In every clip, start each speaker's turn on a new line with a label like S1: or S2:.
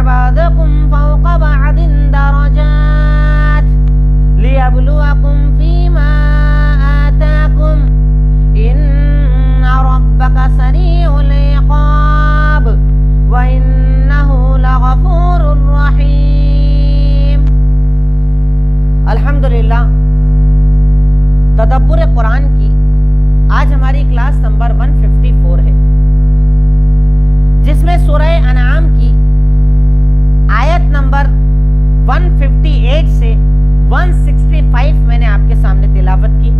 S1: بعضكم فوق بعض درجات ليبلوكم فيما آتاكم إن ربك سريع العقاب وإنه لغفور رحيم. الحمدللہ تدبر قرآن کی آج ہماری کلاس نمبر 154 ہے، جس میں سورہ انعام کی آیت نمبر 158 سے 165 میں نے آپ کے سامنے تلاوت کی.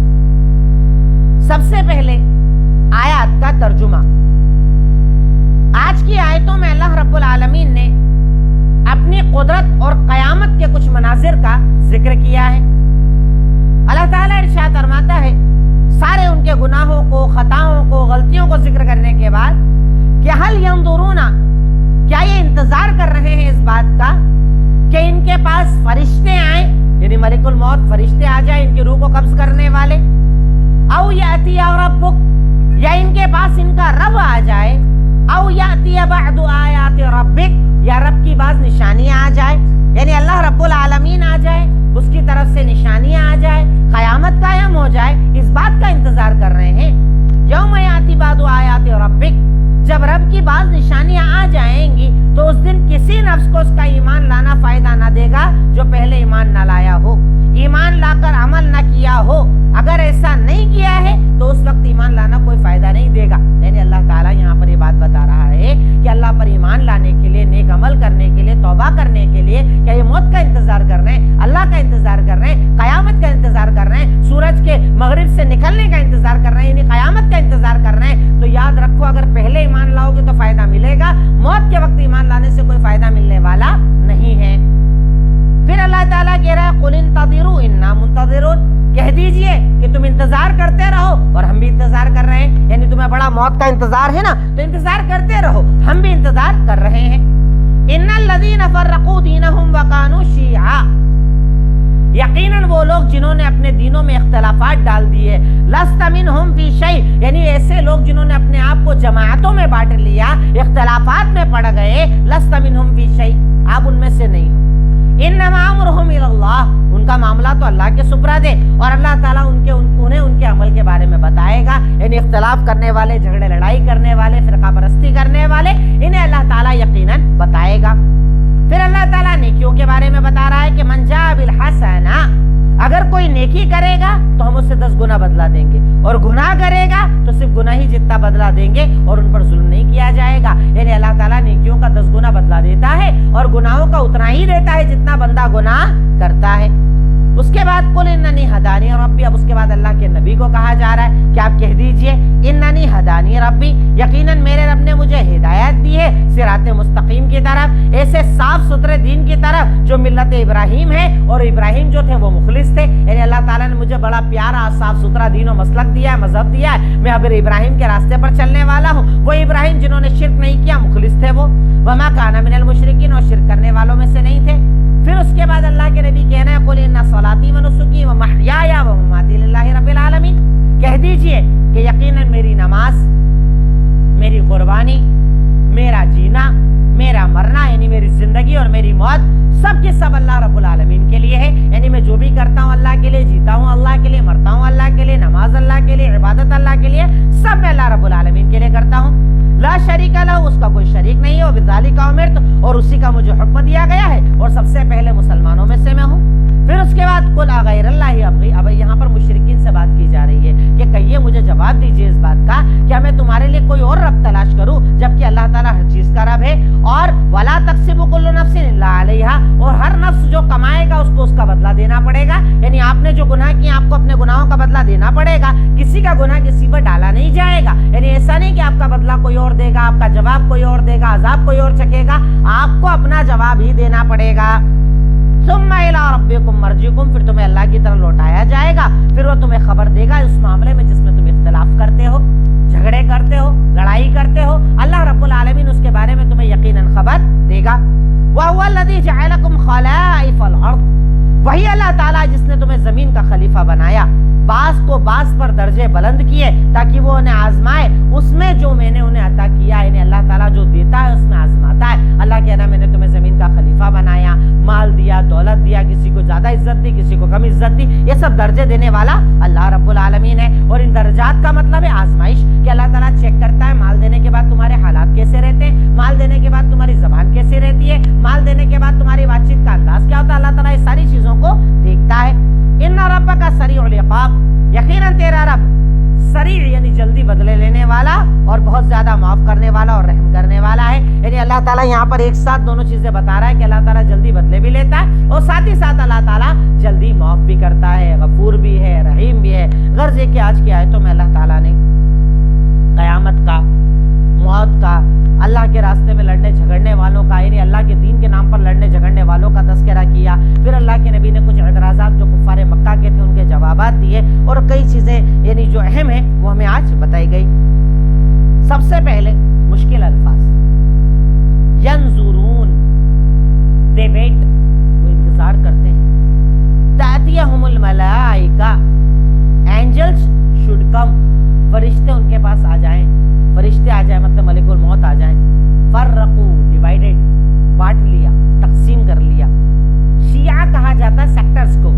S1: سب سے پہلے آیات کا ترجمہ. آج کی آیتوں میں اللہ رب العالمین نے اپنی قدرت اور قیامت کے کچھ مناظر کا ذکر کیا ہے. اللہ تعالیٰ ارشاد فرماتا ہے سارے ان کے گناہوں کو، خطاؤں کو، غلطیوں کو ذکر کرنے کے بعد کہ حل ینظرون، کیا یہ انتظار کر رہے ہیں اس بات کا کہ ان کے پاس فرشتے آئیں، یعنی ملک الموت فرشتے آ جائیں ان کی روح کو قبض کرنے والے، او یاتی ربک، یا ان کے پاس ان کا رب آ جائے، او یاتی بعد آیات ربک، یا رب کی بعض نشانیاں آ جائے، یعنی اللہ رب العالمین آ جائے، اس کی طرف سے نشانیاں آ جائے، قیامت قائم ہو جائے، اس بات کا انتظار کر رہے ہیں. یوم یاتی بعد آیات ربک، جب رب کی بعض نشانیاں آ جائیں گی تو اس دن کسی نفس کو اس کا ایمان لانا فائدہ نہ دے گا جو پہلے ایمان نہ لایا ہو، ایمان لا کر عمل نہ کیا ہو. اگر ایسا نہیں کیا ہے تو اس وقت ایمان لانا کوئی فائدہ نہیں دے گا. یعنی اللہ تعالیٰ یہاں پر یہ بات بتا رہا ہے کہ اللہ پر ایمان لانے کے لیے، نیک عمل کرنے کے لیے، توبہ کرنے کے لیے کیا یہ موت کا انتظار کر رہے ہیں، اللہ کا انتظار کر رہے ہیں، قیامت کا انتظار کر رہے ہیں، سورج کے مغرب سے نکلنے کا انتظار کر رہے ہیں، یعنی قیامت کا انتظار کر رہے ہیں. تو یاد رکھو اگر پہلے ایمان لاؤ گے تو فائدہ ملے گا، موت کے وقت ایمان لانے سے کوئی فائدہ ملنے والا نہیں ہے. پھر اللہ تعالیٰ کہہ رہا ہے قل انتظروا انا منتظرون، کہہ دیجئے کہ تم انتظار کرتے رہو اور ہم بھی انتظار کر رہے ہیں. یعنی تمہیں بڑا موت کا انتظار ہے نا، تو انتظار کرتے رہو، ہم بھی انتظار کر رہے ہیں. ان الذین فرقوا دینہم وکانوا شیعا، یقیناً وہ لوگ جنہوں نے اپنے دینوں میں اختلافات ڈال دیے، لست منہم فی شیء، یعنی ایسے لوگ جنہوں نے اپنے آپ کو جماعتوں میں بانٹ لیا، اختلافات میں پڑ گئے، لست منہم فی شیء، آپ ان میں سے نہیں ہو. انما امرہم الی اللہ، ان کا معاملہ تو اللہ کے سپرد ہے اور اللہ تعالیٰ انہیں ان کے عمل کے بارے میں بتائے گا. یعنی اختلاف کرنے والے، جھگڑے لڑائی کرنے والے، فرقہ پرستی کرنے والے، انہیں اللہ تعالیٰ یقیناً بتائے گا. پھر اللہ تعالیٰ نیکیوں کے بارے میں بتا رہا ہے کہ من جاء بالحسنہ، اگر کوئی نیکی کرے گا تو ہم اسے 10 گنا بدلہ دیں گے، اور گناہ کرے گا تو صرف گناہ ہی جتنا بدلہ دیں گے اور ان پر ظلم نہیں کیا جائے گا. یعنی اللہ تعالیٰ نیکیوں کا 10 گنا بدلہ دیتا ہے اور گناہوں کا اتنا ہی دیتا ہے جتنا بندہ گناہ کرتا ہے. اس کے بعد قل اننی ہدانی ربی، اب اس کے بعد اللہ کے نبی کو کہا جا رہا ہے کہ آپ کہہ دیجئے اننی ہدانی ربی، یقیناً میرے رب نے مجھے ہدایت دی ہے صراط مستقیم کی طرف، ایسے صاف ستھرے دین کی طرف جو ملت ابراہیم ہے، اور ابراہیم جو تھے وہ مخلص تھے. یعنی اللہ تعالیٰ نے مجھے بڑا پیارا صاف ستھرا دین و مسلک دیا ہے، مذہب دیا ہے، میں اب ابراہیم کے راستے پر چلنے والا ہوں. وہ ابراہیم جنہوں نے شرک نہیں کیا، مخلص تھے وہ، وما کان من المشرکین، اور شرک کرنے والوں میں سے نہیں تھے. پھر اس کے بعد اللہ کے نبی کہنا ہے قل ان صلاتی و نسکی و محیایا و مماتی للہ رب العالمین، کہہ دیجئے کہ یقیناً میری نماز، میری قربانی، میرا جینا، میرا مرنا، یعنی میری زندگی اور میری موت سب کے سب اللہ رب العالمین کے لیے ہے. یعنی میں جو بھی کرتا ہوں اللہ کے لیے، جیتا ہوں اللہ کے لیے، مرتا ہوں اللہ کے لیے، نماز اللہ کے لیے، عبادت اللہ کے لیے، سب میں اللہ رب العالمین کے لیے کرتا ہوں. لا شریک لہ، اس کا کوئی شریک نہیں ہے، وبذالک امرت، اور اسی کا مجھے حکم دیا گیا ہے اور سب سے پہلے مسلمانوں میں سے میں ہوں. پھر اس کے بعد قل اغیر اللہ ابغی، اب یہاں پر مشرکین سے بات کی جا رہی ہے کہ کہیے مجھے جواب دیجئے اس بات کا، کیا میں تمہارے لیے کوئی اور رب تلاش کروں جبکہ اللہ تعالیٰ ہر چیز کا رب ہے. اور ولا تکسب کل نفس الا علیہا، اور ہر نفس جو کمائے گا اس کو اس کا بدلہ دینا پڑے گا. یعنی آپ نے جو گناہ کیے آپ کو اپنے گناہوں کا بدلہ دینا پڑے گا، کسی کا گناہ کسی پر ڈالا نہیں جائے گا. یعنی ایسا نہیں کہ آپ کا بدلہ کوئی اور دے گا، آپ کا جواب کوئی اور دے گا، عذاب کوئی اور چکے گا، آپ کو اپنا جواب ہی دینا پڑے گا. ثم الی ربکم مرجعکم، پھر تمہیں اللہ کی طرف لوٹایا جائے گا، پھر وہ تمہیں خبر دے گا اس معاملے میں جس میں تم اختلاف کرتے ہو، جھگڑے کرتے ہو، لڑائی کرتے ہو. اللہ رب العالمین اس کے بارے میں تمہیں یقیناً خبر دے گا. وَهُوَ الَّذِي جَعَلَكُمْ خَلَائِفَ الْأَرْضِ، وہی اللہ تعالیٰ جس نے تمہیں زمین کا خلیفہ بنایا، بعض کو بعض پر درجے بلند کیے تاکہ وہ انہیں آزمائے اس میں جو میں نے انہیں عطا کیا. یعنی اللہ تعالیٰ جو دیتا ہے اس میں آزماتا ہے. اللہ کہنا میں نے تمہیں زمین منصب درجے دینے والا اللہ رب العالمین ہے. اور ان درجات کا مطلب ہے آزمائش, کہ اللہ تعالیٰ چیک کرتا ہے مال دینے کے بعد تمہارے حالات کیسے رہتے ہیں, مال دینے کے بعد تمہاری زبان کیسے رہتی ہے, مال دینے کے بعد تمہاری بات چیت کا انداز کیا ہوتا ہے. اللہ تعالیٰ اس ساری چیزوں کو دیکھتا ہے. ان ربک سریع العقاب, یقیناً تیرا رب سریع یعنی جلدی بدلے لینے والا اور بہت زیادہ معاف کرنے والا اور رحم کرنے والا ہے. یعنی اللہ تعالیٰ یہاں پر ایک ساتھ دونوں چیزیں بتا رہا ہے کہ اللہ تعالیٰ جلدی بدلے بھی لیتا ہے اور ساتھ ہی ساتھ اللہ تعالیٰ جلدی معاف بھی کرتا ہے, غفور بھی ہے, رحیم بھی ہے. غرض یہ کہ آج کی آیتوں میں اللہ تعالیٰ نے قیامت کا, موت کا, اللہ کے راستے میں لڑنے جھگڑنے والوں کا, یعنی اللہ کے دین کے نام پر لڑنے جھگڑنے والوں کا تذکرہ کیا. پھر اللہ کے نبی نے کچھ اعتراضات جو کفار مکہ کے تھے ان کے جوابات دیے, اور کئی چیزیں یعنی جو اہم ہیں وہ ہمیں آج بتائی گئی. سب سے پہلے مشکل الفاظ, ینظرون, دے ویٹ, وہ انتظار کرتے ہیں. تأتیہم الملائکہ, اینجلز شوڈ کم, فرشتے ان کے پاس آ جائیں, فرشتے آ جائیں مطلب ملک الموت آ جائیں. فرقو, ڈیوائیڈڈ, بانٹ لیا, تقسیم کر لیا. شیعہ کہا جاتا ہے سیکٹرز کو,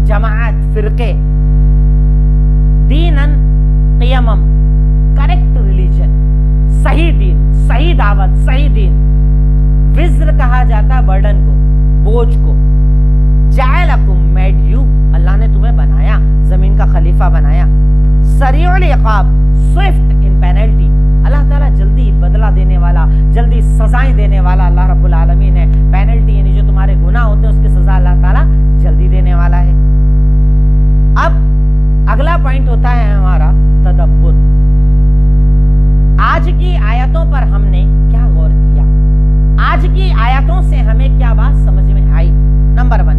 S1: جماعت, فرقے. دینن قیمم, کریکٹ ریلیجن, صحیح دین, صحیح دعوت, صحیح دین. وزر کہا جاتا ہے برڈن کو, بوجھ کو. جعلکم, میڈ یو, اللہ نے تمہیں بنایا, زمین کا خلیفہ بنایا. سریع العقاب, سوئفٹ ان پینلٹی, اللہ تعالیٰ جلدی بدلہ دینے والا, جلدی سزائیں دینے والا اللہ رب العالمین ہے. پینلٹی یعنی جو تمہارے گناہ ہوتے ہیں اس کی سزا اللہ تعالیٰ جلدی دینے والا ہے. اب اگلا پوائنٹ ہوتا ہے ہمارا تدبر. آج کی آیتوں پر ہم نے کیا غور کیا, آج کی آیتوں سے ہمیں کیا بات سمجھ میں آئی. نمبر 1,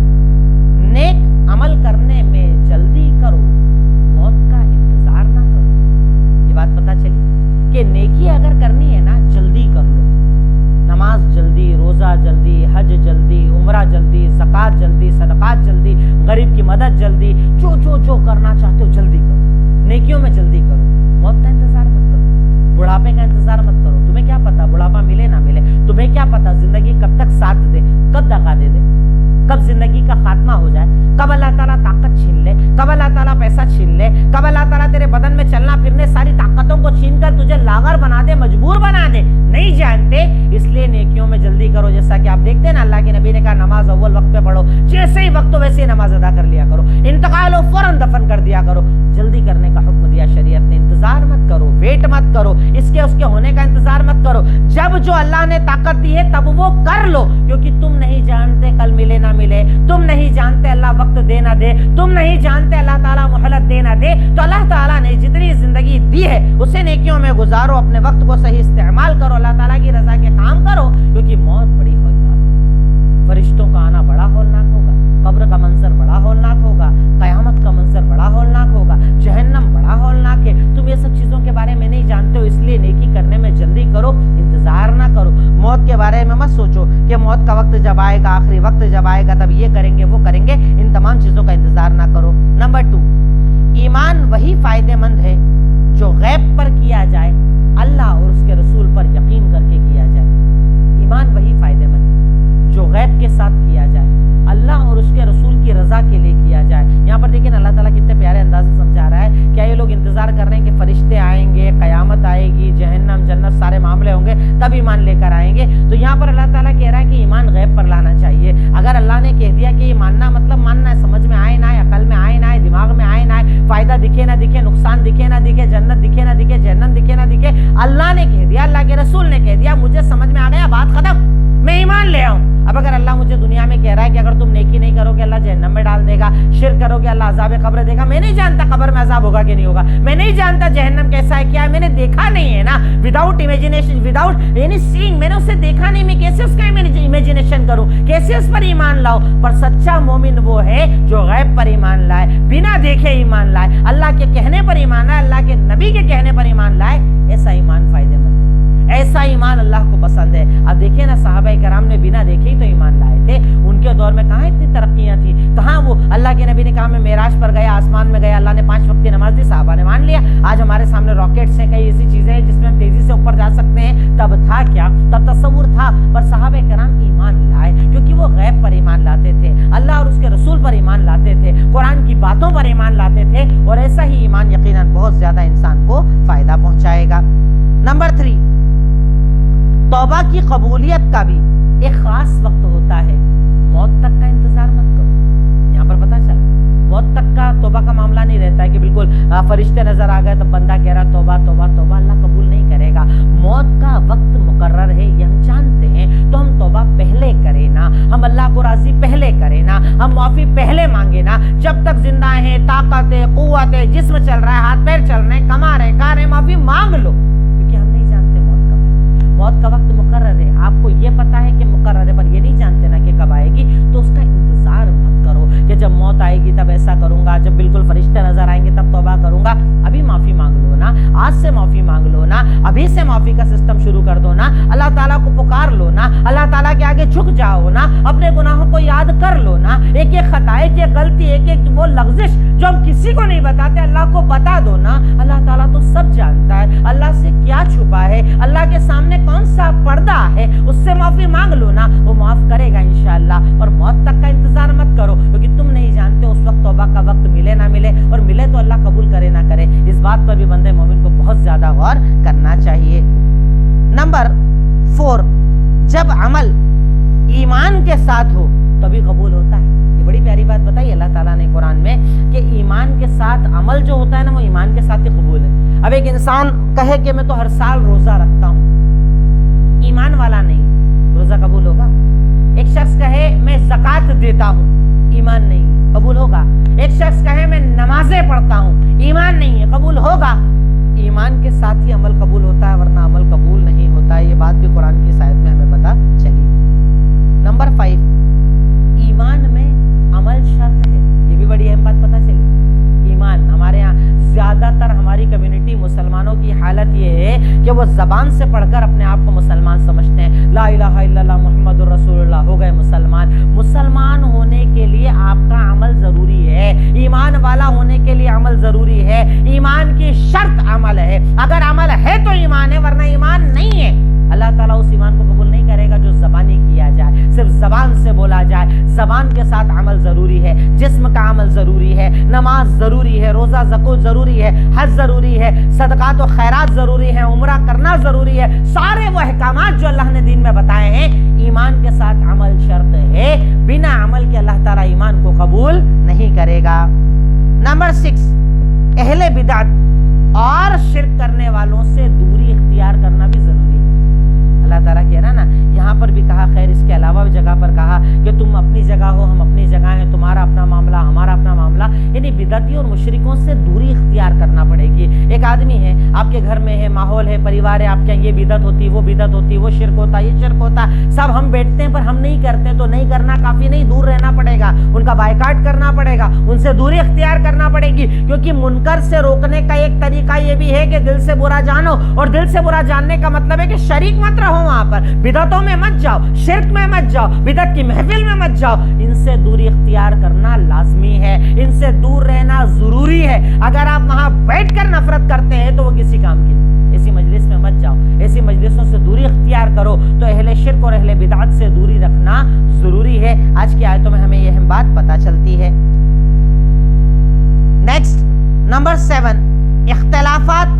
S1: نیک عمل کرنے میں جلدی کرو, موت کا انتظار نہ کرو. یہ بات پتہ چلی کہ نیکی اگر کرنی ہے نا جلدی کر لو. نماز جلدی, روزہ جلدی, حج جلدی, عمرہ جلدی, زکوٰۃ جلدی, صدقات جلدی, غریب کی مدد جلدی, جو کرنا چاہتے ہو جلدی کرو. نیکیوں میں جلدی کرو, موت کا انتظار مت کرو, بڑھاپے کا انتظار مت کرو. تمہیں کیا پتا بڑھاپا ملے نہ ملے, تمہیں کیا پتا زندگی کب تک ساتھ دے, کب دغا دے دے, کب زندگی کا خاتمہ ہو جائے, کب اللہ تعالیٰ طاقت چھین لے, کب اللہ تعالیٰ پیسہ چھین لے, کب اللہ تعالیٰ تیرے بدن میں چلنا پھرنے ساری طاقتوں کو چھین کر تجھے لاغر بنا دے, مجبور بنا دے, نہیں جانتے. اس لیے نیکیوں میں جلدی کرو. جیسا کہ آپ دیکھتے ہیں نا اللہ کے نبی نے کہا نماز اول وقت پہ پڑھو, جیسے ہی وقت ہو ویسے ہی نماز ادا کر لیا کرو. انتقال ہو فوراً دفن کر دیا کرو. جلدی کرنے کا حکم دیا شریعت نے. انتظار مت کرو, ویٹ مت کرو, اس کے ہونے کا انتظار مت کرو. جب جو اللہ نے طاقت دی ہے تب وہ کر لو, کیونکہ تم نہیں جانتے کل ملے نہ ملے, تم نہیں جانتے اللہ وقت دے نہ دے, تم نہیں جانتے اللہ تعالیٰ مہلت دے نہ دے. تو اللہ تعالیٰ نے جتنی زندگی دی ہے اسے نیکیوں میں گزارو, اپنے وقت کو صحیح استعمال کرو, اللہ تعالیٰ کی رضا کے کام کرو, کیونکہ موت بڑی ہولناک ہوگی. فرشتوں کا آنا بڑا ہولناک ہوگا, قبر کا منظر بڑا ہولناک ہوگا, قیامت کا منظر بڑا ہولناک ہوگا, جہنم بڑا ہولناک ہے. تم یہ سب چیزوں کے بارے میں نہیں جانتے ہو, اس لیے نیکی کرنے میں جلدی کرو, انتظار نہ کرو. موت کے بارے میں مت سوچو کہ موت کا وقت جب آئے گا, آخری وقت جب آئے گا تب یہ کریں گے وہ کریں گے, ان تمام چیزوں کا انتظار نہ کرو. نمبر 2, ایمان وہی فائدہ مند ہے جو غیب پر کیا جائے, اللہ اور اس کے رسول پر یقین کر کے کیا جائے. ایمان وہی فائدہ مند ہے جو غیب کے ساتھ کیا جائے, اللہ اور اس کے رسول کی رضا کے لیے کیا جائے. یہاں پر دیکھیں اللہ تعالیٰ کتنے پیارے انداز سے سمجھا رہا ہے. کیا یہ لوگ انتظار کر رہے ہیں کہ فرشتے آئیں گے, قیامت آئے گی, جہنم جنت سارے معاملے ہوں گے تب ایمان لے کر آئیں گے؟ تو یہاں پر اللہ تعالیٰ کہہ رہا ہے کہ ایمان غیب پر لانا چاہیے. اگر اللہ نے کہہ دیا کہ یہ ماننا مطلب ماننا ہے, سمجھ میں آئے نہ آئے, عقل میں آئے نہ آئے, دماغ میں آئے نہ آئے, فائدہ دکھے نہ دکھے, نقصان دکھے نہ دکھے, جنت دکھے نہ دکھے, جہنم دکھے نہ دکھے, اللہ نے کہہ دیا, اللہ کے رسول نے کہہ دیا, مجھے سمجھ میں آ گیا, بات ختم, میں ایمان لے آؤں. اب اگر اللہ مجھے دنیا میں کہہ رہا ہے کہ اگر تم نیکی نہیں کرو گے اللہ جہنم میں ڈال دے گا, شرک کرو گے اللہ عذاب قبر دے گا, میں نہیں جانتا قبر میں عذاب ہوگا کہ نہیں ہوگا, میں نہیں جانتا جہنم کیسا ہے کیا ہے, میں نے دیکھا نہیں ہے نا, وداؤٹ امیجنیشن, وداؤٹ یعنی سینگ, میں نے اسے دیکھا نہیں, میں کیسے اس کا امیجنیشن کروں, کیسے اس پر ایمان لاؤ؟ پر سچا مومن وہ ہے جو غیب پر ایمان لائے, بنا دیکھے ایمان لائے, اللہ کے کہنے پر ایمان لائے, اللہ کے نبی کے کہنے پر ایمان لائے. ایسا ایمان فائدہ مند ہے, ایسا ایمان اللہ کو پسند ہے. اب دیکھیں نا صحابہ کرام نے بنا دیکھے ہی تو ایمان لائے تھے. ان کے دور میں کہاں اتنی ترقیاں تھیں, کہاں وہ اللہ کے نبی نے کہا میں معراج پر گیا, آسمان میں گیا, اللہ نے 5 وقت کی نماز دی, صحابہ نے مان لیا. آج ہمارے سامنے راکٹس ہیں, کئی ایسی چیزیں ہیں جس میں ہم تیزی سے اوپر جا سکتے ہیں. تب تھا کیا, تب تصور تھا, پر صحابہ کرام ایمان لائے کیونکہ وہ غیب پر ایمان لاتے تھے, اللہ اور اس کے رسول پر ایمان لاتے تھے, قرآن کی باتوں پر توبہ کی قبولیت کا بھی ایک خاص وقت ہوتا ہے، موت تک کا انتظار مت کرو۔ یہاں پر پتہ چلا موت تک کا توبہ کا معاملہ نہیں رہتا ہے کہ بالکل فرشتے نظر آ گئے تو بندہ کہہ رہا توبہ توبہ توبہ، اللہ قبول نہیں کرے گا۔ موت کا وقت مقرر ہے، یہ ہم جانتے ہیں، تو ہم توبہ پہلے کریں نا، ہم اللہ کو راضی پہلے کریں نا، ہم معافی پہلے مانگے نا۔ جب تک زندہ ہیں، طاقت ہے، قوت ہے، جسم چل رہا ہے، ہاتھ پیر چل رہے ہیں، کما رہے ہیں، کھا رہے ہیں، معافی مانگ لو، کیونکہ ہم نہیں جانتے موت کب ہے۔ موت کا وقت مقرر ہے، آپ کو یہ پتا ہے کہ مقرر ہے، پر یہ نہیں جانتے نا کہ کب آئے گی، تو اس کا انتظار مت کرو کہ جب موت آئے گی تب ایسا کروں گا، جب بالکل فرشتے نظر آئیں گے تب توبہ کروں گا۔ ابھی معافی مانگ لو نا، آج سے معافی مانگ لو نا، ابھی سے معافی کا سسٹم شروع کر دو نا، اللہ تعالیٰ کو پکار لو نا، اللہ تعالیٰ کے آگے جھک جاؤ نا، اپنے گناہوں کو یاد کر لو نا، ایک ایک خطا، ایک ایک غلطی، ایک ایک وہ لغزش جو ہم کسی کو نہیں بتاتے، اللہ کو بتا دو نا۔ اللہ تعالیٰ تو سب جانتا ہے، اللہ سے کیا چھپا ہے، اللہ کے سامنے کون سا پردہ ہے، اس سے معافی مانگ لو نا، وہ معاف کرے گا انشاءاللہ۔ اور موت تک کا انتظار مت کرو، کیونکہ تم نہیں جانتے اس وقت توبہ کا وقت ملے نہ ملے، اور ملے تو اللہ قبول کرے نہ کرے۔ اس بات پر بھی بندے مومن کو بہت زیادہ غور کرنا چاہیے۔ نمبر 4، جب عمل ایمان کے ساتھ ہو تبھی قبول ہوتا ہے۔ یہ بڑی پیاری بات بتائی اللہ تعالیٰ نے قرآن میں کہ ایمان کے ساتھ عمل جو ہوتا ہے نا، وہ ایمان کے ساتھ ہی قبول ہے۔ اب ایک انسان کہے کہ میں تو ہر سال روزہ رکھتا ہوں، ایمان والا نہیں، روزہ قبول ہوگا؟ ایک شخص کہے میں زکوٰۃ دیتا ہوں، ایمان نہیں، قبول ہوگا؟ ایک شخص کہے میں نمازیں پڑھتا ہوں، ایمان نہیں ہے، قبول ہوگا؟ ایمان کے ساتھ ہی عمل قبول ہوتا ہے، ورنہ عمل قبول نہیں ہوتا ہے۔ یہ بات بھی قرآن کی اس آیت میں ہمیں پتہ چلی۔ نمبر 5، ایمان میں عمل شرط ہے۔ یہ بھی بڑی اہم بات پتہ چلی۔ ایمان ہمارے یہاں زیادہ تر ہماری کمیونٹی مسلمانوں کی حالت یہ ہے کہ وہ زبان سے پڑھ کر اپنے آپ کو مسلمان سمجھتے ہیں، لا الہ الا اللہ محمد الرسول اللہ، ہو گئے مسلمان۔ مسلمان ہونے کے لیے آپ کا عمل ضروری ہے، ایمان والا ہونے کے لیے عمل ضروری ہے۔ ایمان کی شرط عمل ہے، اگر عمل ہے تو ایمان ہے، ورنہ ایمان نہیں ہے۔ اللہ تعالیٰ اس ایمان کو قبول نہیں کرے گا جو زبانی کیا جائے، صرف زبان سے بولا جائے۔ زبان کے ساتھ عمل ضروری ہے، جسم کا عمل ضروری ہے، نماز ضروری ہے، روزہ زکوٰۃ ضروری ہے، حج ضروری ہے، صدقات و خیرات ضروری ہے، عمرہ کرنا ضروری ہے۔ سارے وہ احکامات جو اللہ نے دین میں بتائے ہیں، ایمان کے ساتھ عمل شرط ہے۔ بنا عمل کے اللہ تعالیٰ ایمان کو قبول نہیں کرے گا۔ نمبر 6، اہل بدعت اور شرک کرنے والوں سے دوری اختیار کرنا بھی ضروری ہے۔ اللہ تعالیٰ کہہ رہا نا، یہاں پر بھی کہا، خیر اس کے علاوہ بھی جگہ پر کہا کہ تم اپنی جگہ ہو، ہم اپنی جگہ ہیں، تمہارا اپنا معاملہ، ہمارا اپنا معاملہ، یعنی بدعتیوں اور مشرکوں سے دوری اختیار کرنا پڑے گی۔ ایک آدمی ہے، آپ کے گھر میں ہے، ماحول ہے، پریوار ہے، آپ کے یہ بدعت ہوتی، وہ بدعت ہوتی، وہ شرک ہوتا، یہ شرک ہوتا، سب ہم بیٹھتے ہیں پر ہم نہیں کرتے، تو نہیں کرنا کافی نہیں، دور رہنا پڑے گا، ان کا بائیکاٹ کرنا پڑے گا، ان سے دوری اختیار کرنا پڑے گی، کیونکہ منکر سے روکنے کا ایک طریقہ یہ بھی ہے کہ دل سے برا جانو، اور دل سے برا جاننے کا مطلب ہے کہ شریک مت رہو، وہاں پر بدعتوں میں مت جاؤ، شرک میں مت جاؤ، بدعت کی محفل میں مت جاؤ۔ ان سے دوری اختیار کرنا لازمی ہے، ان سے دور رہنا ضروری ہے۔ اگر آپ وہاں بیٹھ کر نفرت کرتے ہیں تو وہ کسی کام کی نہیں۔ ایسی مجلس میں مت جاؤ، ایسی مجلسوں سے دوری اختیار کرو۔ تو اہل شرک اور اہل بدعت سے دوری رکھنا ضروری ہے۔ آج کی آیتوں میں ہمیں یہ اہم بات پتہ چلتی ہے۔ نیکسٹ، نمبر 7، اختلافات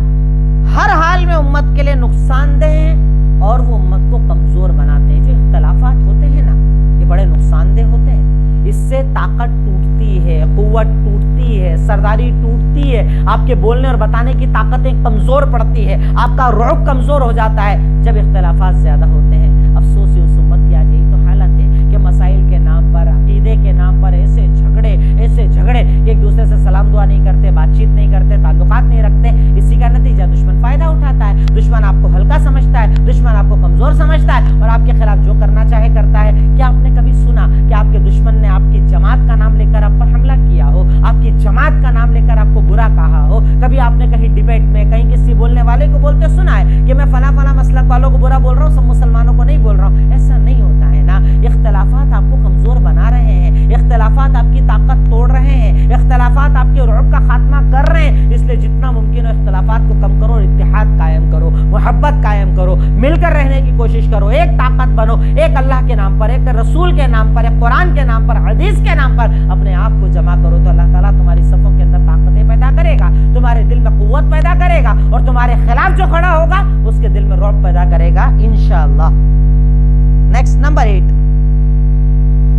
S1: ہر حال میں امت کے لیے نقصان دہ ہیں اور وہ امت کو کمزور بناتے ہیں۔ جو اختلافات ہوتے ہیں نا، یہ بڑے نقصان دہ ہوتے ہیں۔ اس سے طاقت ٹوٹتی ہے، قوت ٹوٹتی ہے، سرداری ٹوٹتی ہے، آپ کے بولنے اور بتانے کی طاقتیں کمزور پڑتی ہے، آپ کا رعب کمزور ہو جاتا ہے جب اختلافات زیادہ ہوتے ہیں۔ افسوس ہے اس امت کی آج یہی تو حالت ہے کہ مسائل کے نام پر، عقیدے کے نام پر ایسے جھگڑے کہ ایک دوسرے سے سلام دعا نہیں کرتے، بات چیت نہیں کرتے، تعلقات نہیں رکھتے۔ اسی کا نتیجہ دشمن فائدہ اٹھاتا ہے، دشمن آپ کو ہلکا سمجھتا ہے، دشمن آپ کو کمزور سمجھتا ہے اور آپ کے خلاف جو کرنا چاہے کرتا ہے۔ کیا آپ نے کبھی سنا کہ آپ کے دشمن نے آپ کی جماعت کا نام لے کر آپ پر حملہ کیا ہو، آپ کی جماعت کا نام لے کر آپ کو برا کہا ہو؟ کبھی آپ نے کہیں ڈیبیٹ میں کہیں کسی بولنے والے کو بولتے سنا ہے کہ میں فلاں مسلک والوں کو برا بول رہا ہوں، سب مسلمانوں کو نہیں بول رہا ہوں؟ ایسا نہیں ہوتا ہے نا۔ اختلافات آپ کو کمزور بنا رہے ہیں، اختلافات آپ کی طاقت توڑ رہے ہیں، اختلافات آپ کے رعب کا خاتمہ کر رہے ہیں۔ اس لیے جتنا ممکن ہو اختلافات کو کم کرو، اتحاد قائم کرو، محبت قائم کرو، مل کر رہنے کی کوشش کرو، ایک طاقت بنو، ایک اللہ کے نام پر، ایک رسول کے نام پر، ایک قرآن کے نام پر، حدیث کے نام پر اپنے آپ کو جمع کرو، تو اللہ تعالیٰ تمہاری صفوں کے اندر طاقتیں پیدا کرے گا, تمہارے دل میں قوت پیدا کرے گا, اور تمہارے خلاف جو کھڑا ہوگا اس کے دل میں رعب پیدا کرے گا انشاءاللہ. نیکسٹ نمبر 8,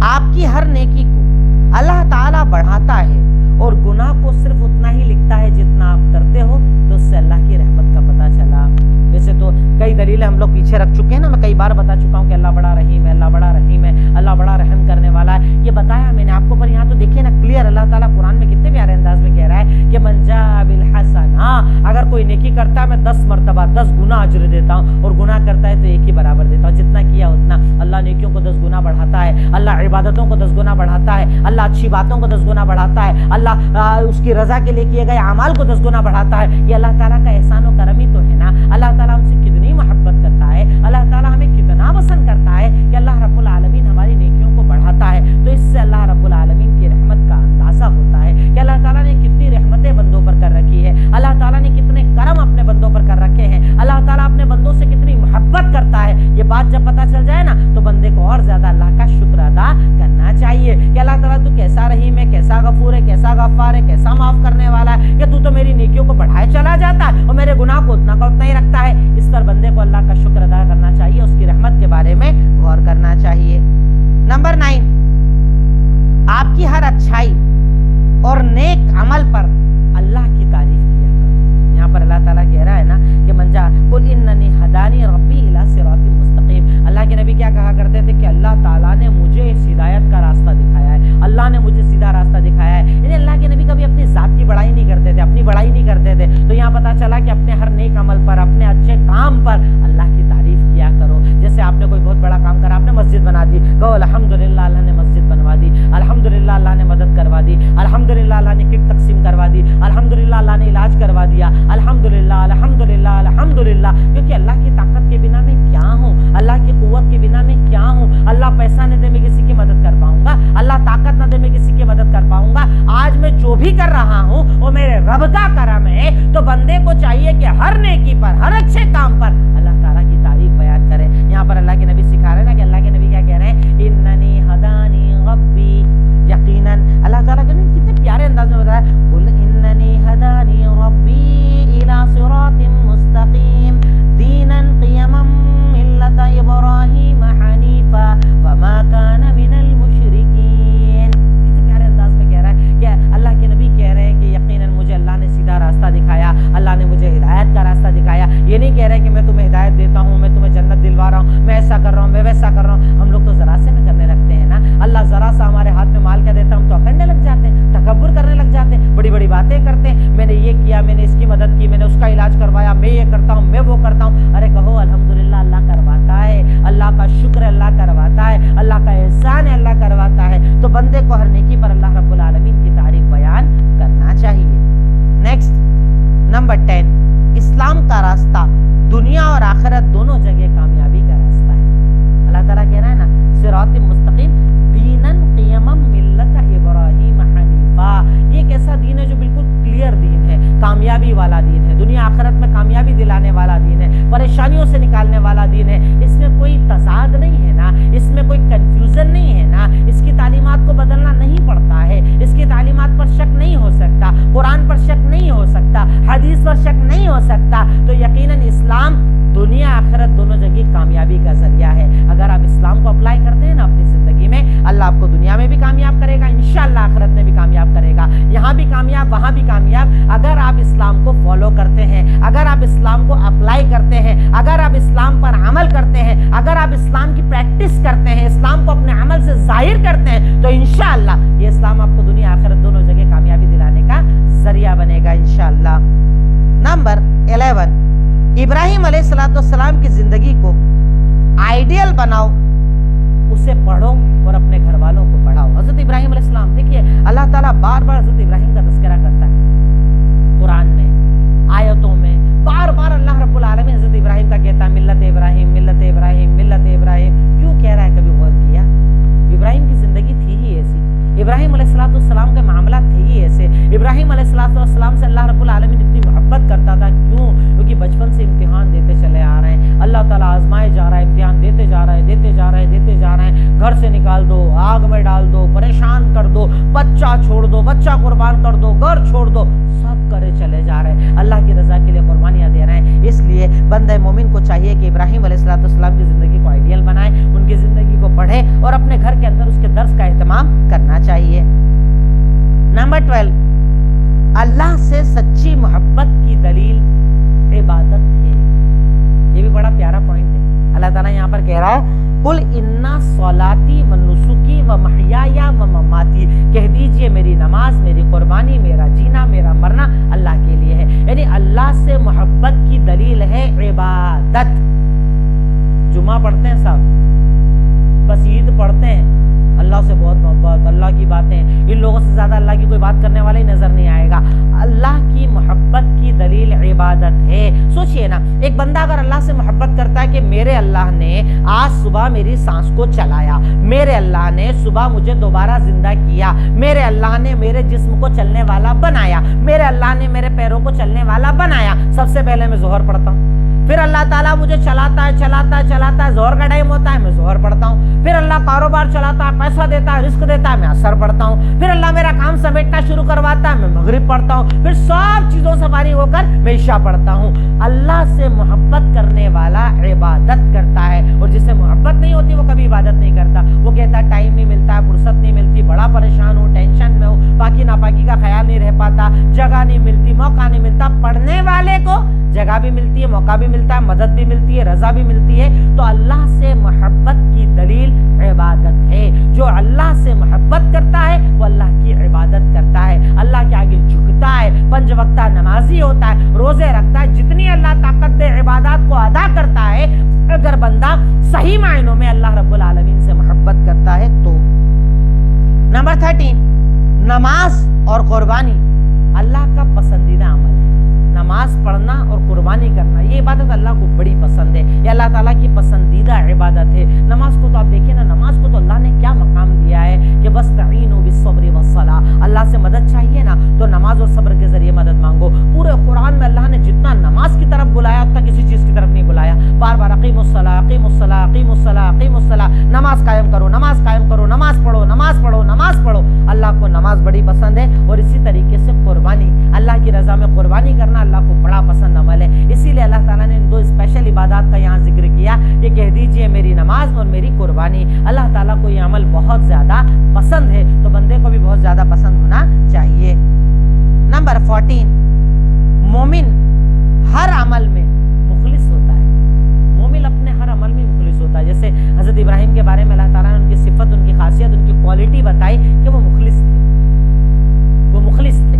S1: آپ کی ہر نیکی کو اللہ تعالیٰ بڑھاتا ہے اور گناہ کو صرف اتنا ہی لکھتا ہے جتنا آپ کرتے ہو. تو اس سے اللہ کی رحمت کا پتہ چلا. ویسے تو کئی دلیلیں ہم لوگ پیچھے رکھ چکے ہیں نا, میں کئی بار بتا چکا ہوں کہ اللہ بڑا رحیم ہے, اللہ بڑا رحیم ہے, اللہ بڑا رحم کرنے والا ہے, یہ بتایا میں نے آپ کو. پر یہاں تو دیکھیے نا کلیئر اللہ تعالیٰ قرآن میں کتنے پیارے انداز میں کہہ رہا ہے کہ من جاء بالحسنہ, اگر کوئی نیکی کرتا ہے میں 10 مرتبہ 10 گنا اجر دیتا ہوں, اور گناہ کرتا ہے تو 1 ہی برابر دیتا ہوں, جتنا کیا اتنا. اللہ نیکیوں کو 10 گنا بڑھاتا ہے, اللہ عبادتوں کو 10 گنا بڑھاتا ہے, اللہ اچھی باتوں کو 10 گنا بڑھاتا ہے, اللہ اس کی رضا کے لیے کیے گئے اعمال کو 10 گنا بڑھاتا ہے. یہ اللہ تعالیٰ کا احسان و کرم ہی تو ہے نا. اللہ تعالیٰ ہم سے کتنی محبت کرتا ہے, اللہ تعالیٰ ہمیں کتنا پسند کرتا ہے کہ اللہ رب العالمین ہماری نیکیوں کو بڑھاتا ہے. تو اس سے اللہ رب العالمین کی رحمت کا اندازہ ہوتا ہے کہ اللہ تعالیٰ نے کتنی رحمتیں بندوں پر کر رکھی ہے, اللہ تعالیٰ نے کتنے کرم اپنے بندوں پر کر رکھے ہیں, اللہ تعالیٰ اپنے بندوں سے کتنی محبت کرتا ہے. یہ بات جب پتہ چل جائے نا تو بندے کو اور زیادہ اللہ کا شکر ادا کرنا چاہیے کہ اللہ تعالیٰ تو کیسا رحیم ہے, کیسا غفور ہے, کیسا غفار ہے, کیسا معاف کرنے والا ہے, کہ تو میری نیکیوں کو بڑھائے چلا جاتا ہے اور میرے گناہ کو اتنا کا اتنا ہی رکھتا ہے. اس پر بندے کو اللہ کا شکر ادا کرنا چاہیے, اس کی رحمت کے بارے میں غور کرنا چاہیے. نمبر 9, آپ کی ہر اچھائی اور نیک عمل پر اللہ کی تعریف کیا کرو. یہاں پر اللہ تعالیٰ کہہ رہا ہے نا کہ من جاء قل اننی ہدانی ربی الی صراط مستقیم. اللہ کے نبی کیا کہا کرتے تھے کہ اللہ تعالیٰ نے مجھے اس ہدایت کا راستہ دکھایا ہے, اللہ نے مجھے سیدھا راستہ دکھایا ہے. یعنی اللہ کے نبی کبھی اپنی ذات کی بڑائی نہیں کرتے تھے, اپنی بڑائی نہیں کرتے تھے. تو یہاں پتہ چلا کہ اپنے ہر نیک عمل پر, اپنے اچھے کام پر اللہ کی تعریف کیا کرو. جیسے آپ نے کوئی بہت بڑا کام کرا, آپ نے مسجد بنا دی, کہو الحمدللہ اللہ نے مسجد بنوا دی, الحمدللہ اللہ نے مدد کروا دی, الحمدللہ اللہ نے کٹ تقسیم کروا دی, الحمدللہ اللہ نے علاج کروا دیا, الحمدللہ الحمدللہ الحمدللہ. کیونکہ اللہ کی طاقت کے بنا میں کیا ہوں, اللہ کی قوت کے بنا میں کیا ہوں. اللہ پیسہ نہ دے میں کسی کی مدد کر پاؤں گا, اللہ طاقت نہ دے میں کسی کی مدد کر پاؤں گا. آج میں جو بھی کر رہا ہوں وہ میرے رب کا کرم ہے. تو بندے کو چاہیے کہ ہر نیکی پر, ہر اچھے کام پر اللہ تعالیٰ کی تعریف بیان کرے. یہاں پر اللہ کے نبی سکھا رہے ہیں نا کہ اللہ کے نبی کیا کہہ رہے ہیں, اننی ہدانی ربی, یقیناً اللہ تعالیٰ کے کتنے پیارے انداز میں بتایا, قل اننی ہدانی ربی الی صراط مستقیم دینا قیما ملت ابراہیم حنیفا وما کان من المشرکین. کتنے پیارے انداز میں کہہ رہا ہے کہ اللہ کے نبی کہہ رہے ہیں کہ یقیناً مجھے اللہ نے سیدھا راستہ دکھایا, اللہ نے مجھے ہدایت کا راستہ دکھایا. یہ نہیں کہہ رہے کہ میں تمہیں ہدایت دیتا ہوں, میں تمہیں جنت دلوا رہا ہوں, میں ایسا کر رہا ہوں, میں ویسا کر رہا ہوں. ہم لوگ تو ذرا سے میں کرنے لگتے ہیں نا. اللہ ذرا سا ہمارے ہاتھ میں مال کیا دیتا ہم تو اکڑنے لگ جاتے ہیں, تکبر کرنے لگ جاتے ہیں, بڑی بڑی باتیں کرتے ہیں. میں نے یہ کیا, میں نے اس کی مدد کی, میں نے اس کا علاج کروایا, میں یہ کرتا ہوں, میں وہ کرتا ہوں. ارے کہو الحمدللہ اللہ کرواتا ہے, اللہ کا شکر اللہ کرواتا ہے, اللہ کا احسان ہے اللہ کرواتا ہے. تو بندے کو ہر نیکی پر اللہ رب العالمین کی تعریف بیان کرنا چاہیے. نیکسٹ نمبر 10, اسلام کا راستہ دنیا اور آخرت دونوں جگہ کامیابی کا راستہ ہے. اللہ تعالیٰ کہہ رہا ہے نا صراط مستقیم دینا قیما ملت ابراہیم حنیفا. یہ ایک ایسا دین ہے جو بالکل کلیئر دین ہے, کامیابی والا دین ہے, دنیا آخرت میں کامیابی دلانے والا دین ہے, پریشانیوں سے نکالنے والا دین ہے. اس میں کوئی تضاد نہیں ہے نا, اس میں کوئی کنفیوژن نہیں ہے نا, اس کی تعلیمات کو بدلنا نہیں پڑتا ہے, اس کی تعلیمات پر شک نہیں ہو سکتا, قرآن پر شک نہیں ہو سکتا, حدیث پر شک نہیں ہو سکتا. تو یقیناً اسلام دنیا آخرت دونوں جگہ کامیابی کا ذریعہ ہے. اگر آپ اسلام کو اپلائی کرتے ہیں نا اپنی زندگی میں, اللہ آپ کو دنیا میں بھی کامیاب کرے گا, انشاءاللہ آخرت میں بھی کامیاب کرے گا. یہاں بھی کامیاب, وہاں بھی کامیاب. اگر آپ اسلام کو فالو کرتے ہیں, اگر آپ اسلام کو اپلائی کرتے ہیں, اگر آپ اسلام پر عمل کرتے ہیں, اگر آپ اسلام کی پریکٹس کرتے ہیں, اسلام کو اپنے عمل سے ظاہر کرتے ہیں, تو انشاءاللہ یہ اسلام آپ کو دنیا آخرت دونوں جگہ کامیابی دلانے کا ذریعہ بنے گا انشاءاللہ. نمبر 11, ابراہیم علیہ السلام کی زندگی کو آئیڈیل بناؤ, اسے پڑھو اور اپنے گھر والوں کو پڑھاؤ. حضرت ابراہیم علیہ السلام, دیکھیے اللہ تعالیٰ بار بار حضرت ابراہیم کا تذکرہ کرتا ہے قرآن میں, آیتوں میں بار بار اللہ رب العالمین حضرت ابراہیم کا کہتا ہے ملت ابراہیم ملت ابراہیم ملت ابراہیم. کیوں کہہ رہا ہے, کبھی غور کیا؟ ابراہیم کی زندگی تھی ہی ایسی, ابراہیم علیہ السلام کے معاملات تھے ہی ایسے. ابراہیم علیہ السلام سے اللہ رب العالمین اتنی محبت کرتا تھا. کیوں؟ کیونکہ بچپن سے امتحان دیتے چلے آ رہے ہیں, اللہ تعالیٰ آزمائے جا رہا ہے, امتحان دیتے جا رہے ہیں, دیتے جا رہے ہیں, دیتے جا رہے ہیں, گھر سے نکال نکال دو, آگ میں ڈال دو, پریشان کر دو, بچہ چھوڑ دو, بچہ قربان کر دو, گھر چھوڑ دو, سب کرے چلے جا رہے ہیں, اللہ کی رضا کے لیے قربانیاں دے رہے ہیں. اس لیے بندہ مومن کو چاہیے کہ ابراہیم علیہ السلام کی زندگی کو آئیڈیل بنائے, ان کی زندگی کو پڑھے اور اپنے گھر کے اندر اس کے درس کا اہتمام کرنا چاہیے. نمبر 12, اللہ سے سچی محبت کی دلیل عبادت ہے. یہ بھی بڑا پیارا پوائنٹ ہے. اللہ تعالیٰ یہاں پر کہہ رہا ہے قل ان صلاتی و نسکی و محیای و مماتی, کہہ دیجئے میری نماز, میری قربانی, میرا جینا, میرا مرنا اللہ کے لیے ہے. یعنی اللہ سے محبت کی دلیل ہے عبادت. جمعہ پڑھتے ہیں صاحب, بس عید پڑھتے ہیں, اللہ سے بہت محبت, اللہ کی باتیں, ان لوگوں سے زیادہ اللہ کی کوئی بات کرنے والا ہی نظر نہیں آئے گا. اللہ کی محبت کی دلیل عبادت ہے. سوچئے نا, ایک بندہ اگر اللہ سے محبت کرتا ہے کہ میرے اللہ نے آج صبح میری سانس کو چلایا, میرے اللہ نے صبح مجھے دوبارہ زندہ کیا, میرے اللہ نے میرے جسم کو چلنے والا بنایا, میرے اللہ نے میرے پیروں کو چلنے والا بنایا, سب سے پہلے میں ظہر پڑھتا ہوں, پھر اللہ تعالیٰ مجھے چلاتا ہے, ظہر کا ٹائم ہوتا ہے, میں ظہر پڑھتا ہوں, پھر اللہ کاروبار چلاتا ہے, پیسہ دیتا ہے, رزق دیتا ہے, میں عصر پڑھتا ہوں, پھر اللہ میرا کام سمیٹنا شروع کرواتا ہے, میں مغرب پڑھتا ہوں, پھر سب چیزوں سے فارغ ہو کر میں عشاء پڑھتا ہوں. اللہ سے محبت کرنے والا عبادت کرتا ہے, اور جس سے محبت نہیں ہوتی وہ کبھی عبادت نہیں کرتا. وہ کہتا ہے ٹائم نہیں ملتا ہے, فرصت نہیں ملتی, بڑا پریشان ہوں, ٹینشن میں ہوں, پاکی ناپاکی کا خیال نہیں رہ پاتا, جگہ نہیں ملتی, موقع نہیں ملتا. پڑھنے والے کو جگہ بھی ملتی ہے, موقع بھی ملتا ہے, مدد بھی ملتی ہے, رضا بھی ملتی ہے. تو اللہ سے محبت کی دلیل عبادت ہے. جو اللہ سے محبت کرتا ہے وہ اللہ کی عبادت کرتا ہے, اللہ کے آگے جھکتا ہے, 5 وقتہ نمازی ہوتا ہے, روزے رکھتا ہے, جتنی اللہ طاقت دے عبادات کو ادا کرتا ہے. اگر بندہ صحیح معنوں میں اللہ رب العالمین سے محبت کرتا ہے تو. نمبر 13, نماز اور قربانی اللہ کا پسندیدہ عمل ہے. نماز پڑھنا اور قربانی کرنا یہ عبادت اللہ کو بڑی پسند ہے, یہ اللہ تعالیٰ کی پسندیدہ عبادت ہے. نماز کو تو آپ دیکھیں نا, نماز کو تو اللہ نے کیا مقام دیا ہے کہ وَاسْتَعِينُوا بِالصَّبْرِ وَالصَّلَاةِ, اللہ سے مدد چاہیے نا تو نماز اور صبر کے ذریعے مدد مانگو. پورے قرآن میں اللہ نے جتنا نماز کی طرف بلایا اتنا کسی چیز کی طرف نہیں بلایا. بار بار اقیموا الصلاۃ, اقیموا الصلاۃ, اقیموا الصلاۃ, اقیموا الصلاۃ, نماز قائم کرو, نماز قائم کرو, نماز پڑھو, نماز پڑھو, نماز پڑھو. اللہ کو نماز بڑی پسند ہے. اور اسی طریقے سے قربانی, اللہ کی رضا میں قربانی کرنا اللہ کو بڑا پسند عمل ہے. اسی لیے اللہ تعالیٰ نے ان 2 اسپیشل عبادات کا یہاں ذکر کیا کہ کہہ دیجئے میری نماز اور میری قربانی. اللہ تعالیٰ کو یہ عمل بہت زیادہ پسند ہے, تو بندے کو بھی بہت زیادہ پسند ہونا چاہیے. نمبر 14, مومن ہر عمل میں مخلص ہوتا ہے. مومن اپنے ہر عمل میں مخلص ہوتا ہے. جیسے حضرت ابراہیم کے بارے میں اللہ تعالیٰ نے ان کی صفت, ان کی خاصیت, ان کی کوالٹی بتائی کہ وہ مخلص تھے, وہ مخلص تھے,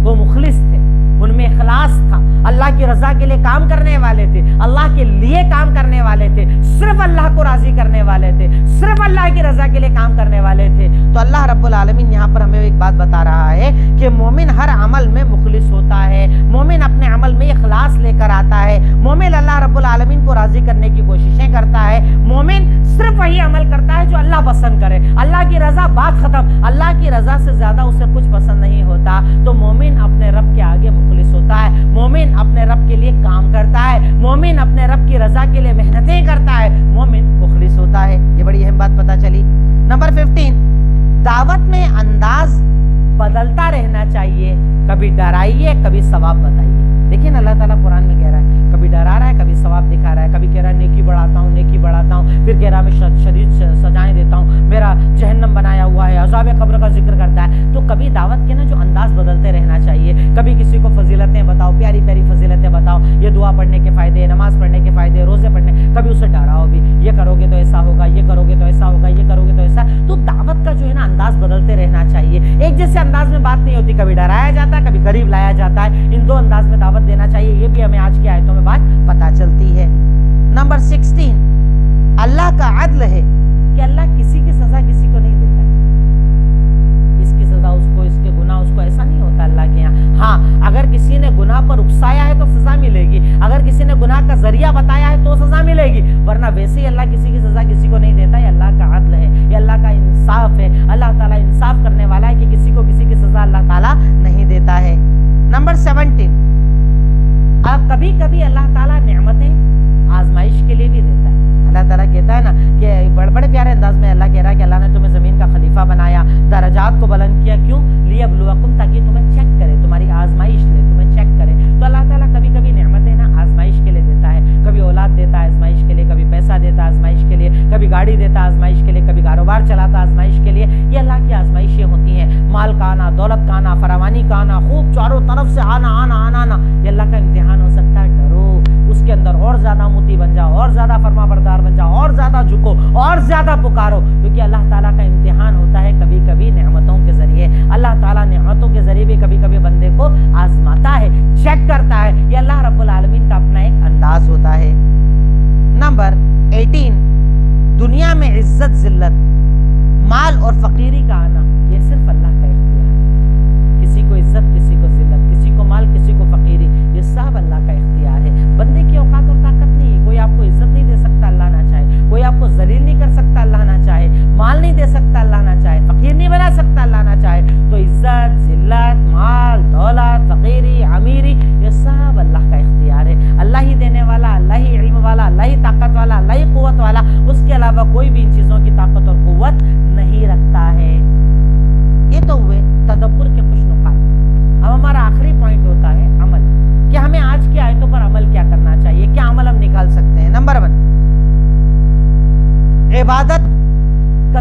S1: وہ مخلص تھے, ان میں اخلاص تھا, اللہ کی رضا کے لیے کام کرنے والے تھے, اللہ کے لیے کام کرنے والے تھے, صرف اللہ کو راضی کرنے والے تھے, صرف اللہ کی رضا کے لیے کام کرنے والے تھے. تو اللہ رب العالمین یہاں پر ہمیں ایک بات بتا رہا ہے کہ مومن ہر عمل میں مخلص ہوتا ہے, مومن اپنے عمل میں اخلاص لے کر آتا ہے, مومن اللہ رب العالمین کو راضی کرنے کی کوششیں کرتا ہے, مومن صرف وہی عمل کرتا ہے جو اللہ پسند کرے. اللہ کی رضا, بات ختم. اللہ کی رضا سے زیادہ اسے کچھ پسند نہیں ہوتا. تو مومن اپنے رب کے آگے مخلص ہوتا ہے, مومن اپنے رب کے لیے کام کرتا ہے, مومن اپنے رب کی رضا کے لیے محنتیں کرتا ہے, مومن مخلص ہوتا ہے. یہ بڑی اہم بات پتہ چلی. نمبر 15, دعوت میں انداز بدلتا رہنا چاہیے. کبھی ڈرائیے, کبھی ثواب بتائیے. دیکھیں نا, اللہ تعالیٰ قرآن میں کہہ رہا ہے, کبھی ڈرا رہا ہے, کبھی ثواب دکھا رہا ہے, کبھی کہہ رہا ہے نیکی بڑھاتا ہوں, نیکی بڑھاتا ہوں, پھر کہہ رہا ہے میں شدید سزائیں دیتا ہوں, میرا جہنم بنایا ہوا ہے, عذاب قبر کا ذکر کرتا ہے. تو کبھی دعوت کے نا جو انداز بدلتے رہنا چاہیے. کبھی کسی کو فضیلتیں بتاؤ, پیاری پیاری فضیلتیں بتاؤ, یہ دعا پڑھنے کے فائدے, نماز پڑھنے کے فائدے, روزے پڑھنے. کبھی اسے ڈراؤ بھی, یہ کرو گے تو ایسا ہوگا, یہ کرو گے تو ایسا ہوگا, یہ کرو گے تو ایسا. تو دعوت کا جو ہے نا انداز بدلتے رہنا چاہیے. ایک جیسے انداز میں بات نہیں ہوتی, کبھی ڈرایا جاتا ہے, کبھی قریب لایا جاتا ہے. ان 2 انداز میں دعوت دینا چاہیے. یہ بھی ہمیں آج کی آیتوں میں بات پتہ چلتی ہے. نمبر 16, اللہ کا عدل ہے کہ اللہ کسی کی سزا کسی کو نہیں دیتا. اس کی سزا اس کو, اس کے گناہ اس کو, ایسا نہیں ہوتا اللہ کے یہاں. ہاں, اگر کسی نے گناہ پر اکسایا ہے تو سزا ملے گی, اگر کسی نے گناہ کا ذریعہ بتایا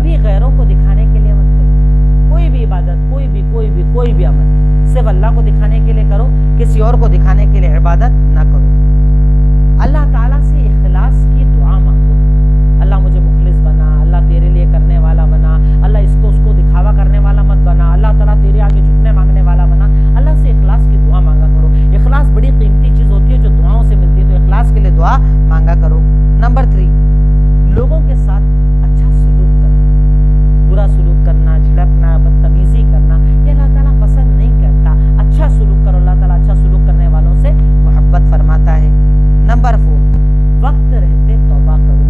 S1: کبھی غیروں کو دکھانے کے لیے مت کرو، کوئی بھی عبادت، کوئی بھی عمل صرف اللہ کو دکھانے کے لیے کرو، کسی اور کو دکھانے کے لیے عبادت نہ کرو۔ اللہ تعالیٰ سے اخلاص کی دعا مانگو، اللہ مجھے مخلص بنا، اللہ تیرے لیے کرنے والا بنا، اللہ اس کو دکھاوا کرنے والا مت بنا، اللہ تعالیٰ تیرے آگے جھکنے مانگنے والا بنا۔ اللہ سے اخلاص کی دعا مانگا کرو۔ اخلاص بڑی قیمتی چیز ہوتی ہے جو دعاؤں سے ملتی ہے، تو اخلاص کے لیے دعا مانگا کرو۔ نمبر 3، لوگوں کے ساتھ اچھا سلوک کرنا۔ برا سلوک کرنا، جھڑکنا، بدتمیزی کرنا، یہ اللہ تعالیٰ پسند نہیں کرتا۔ اچھا سلوک کرو، اللہ تعالیٰ اچھا سلوک کرنے والوں سے محبت فرماتا ہے۔ نمبر 4، وقت رہتے توبہ کرو۔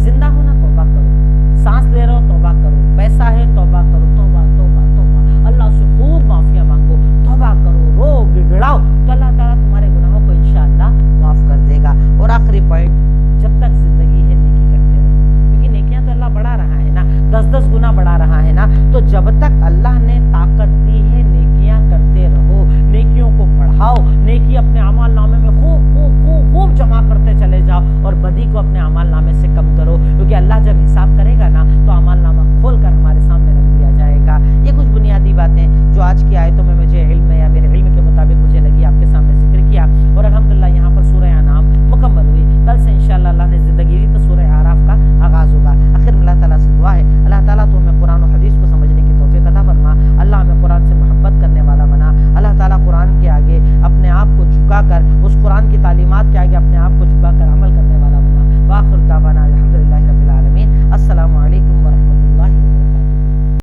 S1: زندہ ہونا توبہ کرو، سانس لے رہے ہو توبہ کرو، پیسہ ہے توبہ کرو، توبہ توبہ توبہ، اللہ سے خوب معافیاں مانگو، توبہ کرو، رو گڑگڑاؤ، تو اللہ تعالیٰ تمہارے گناہوں کو انشاءاللہ معاف کر دے گا۔ اور آخری پوائنٹ، جب تک زندگی ہے نیکی کرتے رہو، کیونکہ نیکیاں تو اللہ بڑھا رہا ہے نا، 10 گنا بڑھا رہا ہے نا، تو جب تک اللہ نے طاقت دی ہے نیکیاں کرتے رہو، نیکیوں کو بڑھاؤ، نیکی اپنے اعمال نامے میں خوب خوب خوب خوب جمع کرتے چلے جاؤ، اور بدی کو اپنے اعمال نامے سے کم کرو، کیونکہ اللہ جب حساب کرے گا نا تو اعمال نامہ